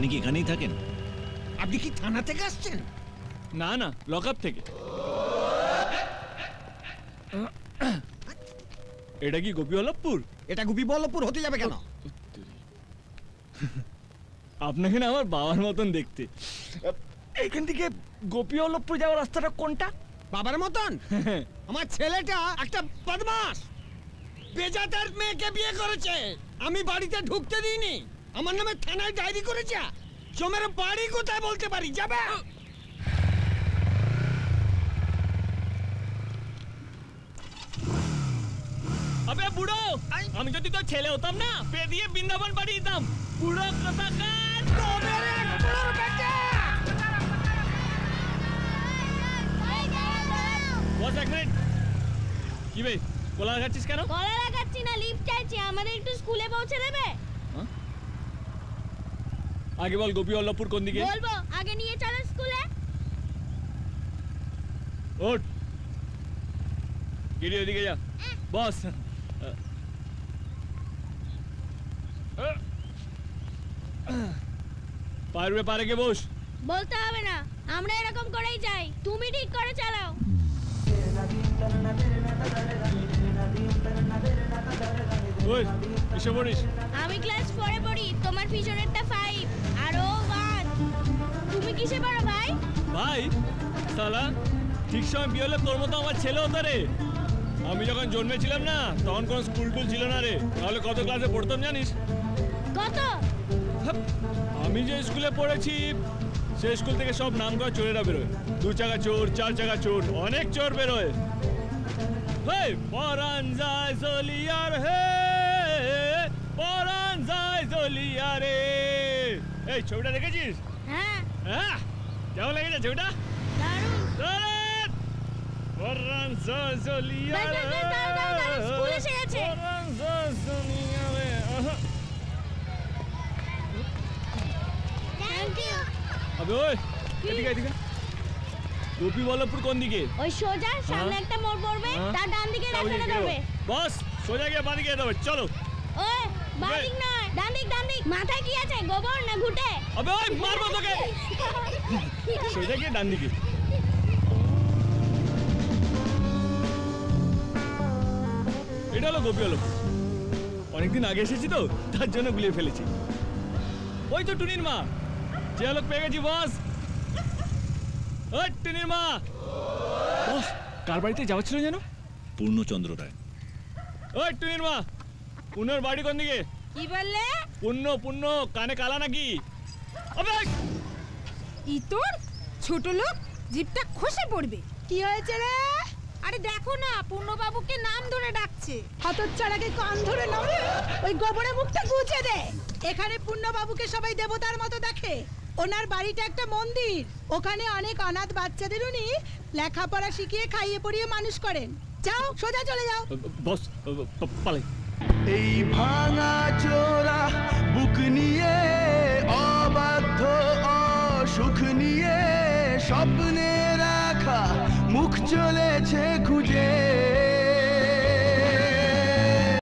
আপনি কি এখানেই থাকেন? আপনি কি থানা থেকে আসছেন? না না, লকআপ থেকে। এটা কি গোপীবল্লভপুর? এটা গোপীবল্লভপুর হতে যাবে কেন? আপনাকে না আমার বাবার মতন দেখতে। এখান থেকে গোপীবল্লভপুর যাওয়ার রাস্তাটা কোনটা? বাবার মতন? আমার ছেলেটা একটা বদমাশ, বেজাতার মেয়েকে বিয়ে করেছে। আমি বাড়িতে ঢুকতে দিইনি, আমার নামে থানায় ডায়েরি করেছে। জমের বাড়ি কোথায় বলতে পারি, যাবে? আবে বুড়ো, আমি যদি তোর ছেলে হতাম না, পে দিয়ে বৃন্দাবন পাঠিয়ে দিতাম। বুড়ো কোথাকার তোদের এক বুড়োর বেটা। বস এক মিনিট। কি বে, কলা লাগাচ্ছিস কেন? কলা লাগাচ্ছি না, লিফট চাইছি। আমাদের একটু স্কুলে পৌঁছে দেবে? আগে বল গোপীবল্লভপুর কোন দিকে? বলবো, আগে নিয়ে চলো স্কুলে। ওঠ, গিয়ে ওদিকে যা। বস পারবে, পারে কে বস। বলতে হবে না, আমরা এরকম করেই যাই। তুমি ঠিক করে চালাও। ওই কিসে পড়িস? আমি ক্লাস 4 এ পড়ি, তোমার পিছনেরটা 5 আর ও 1। তুমি কিসে পড়ো ভাই? ভাই সালা, ঠিক সময় বিয়ে হলে তোর মতো আমার ছেলে হতো রে। আমি যখন জন্মেছিলাম না, তখন কোনো স্কুল টুল ছিল না রে। তাহলে কত ক্লাসে পড়তাম জানিস? কত? আমি যে স্কুলে পড়েছি সেই স্কুল থেকে সব নাম করা চোরেরা বেরোয়। 2 চাকা চোর, 4 চাকা চোর, অনেক চোর বেরোয়। হেই পরান যায় জলিয়ার, হে পরান যায় জলিয়ার রে। এই ছবিটা দেখেছিস? হ্যাঁ। হ্যাঁ, কেমন লেগেছে ছবিটা? দারুণ। দারুণ। পরান যায় জলিয়ার রে। স্কুল এসে গেছে। পরান যায় জলিয়ার রে। Thank you. আবে ওই, এদিকে এদিকে। গোপীবল্লভপুর কোন দিকে? ওই সোজা সামনে একটা মোড় পড়বে, তার ডান দিকে রাস্তাটা ধরবে। বস সোজা গিয়ে বাঁ দিকে যেতে হবে, চলো। ওই বাঁ দিক নয়, ডান দিক, ডান দিক। মাথায় কি আছে, গোবর না ঘুটে? আবে ওই মারবো তোকে। সোজা গিয়ে ডান দিকে। এটা হলো গোপীবল্লভপুর। অনেকদিন আগে এসেছি তো, তার জন্য গুলিয়ে ফেলেছি। ওই তো টুনির মা। যে লোক পেয়ে গেছি বস। ওই টুনির মা। বস কার বাড়িতে যাওয়া ছিল যেন? পূর্ণচন্দ্র রায়। ওই টুনির মা, পুণ্যর বাড়ি কোন দিকে? কি বললে? পুণ্য, পুণ্য কানে কালা নাকি? আবে ইতর ছোট লোক, জিভটা খসে পড়বে। কি হয়েছে রে? আরে দেখো না, পূর্ণবাবুকে নাম ধরে ডাকছে। হতচ্ছাড়াকে কান ধরে নামে, ওই গোবরে মুখটা গুছে দে। এখানে পূর্ণবাবুকে সবাই দেবতার মতো দেখে। ওনার বাড়িটা একটা মন্দির। ওখানে অনেক অনাথ বাচ্চাদের উনি লেখাপড়া শিখিয়ে খাইয়ে পড়িয়ে মানুষ করেন। যাও সোজা চলে যাও। বস পালাই। এই ভাঙা চোরা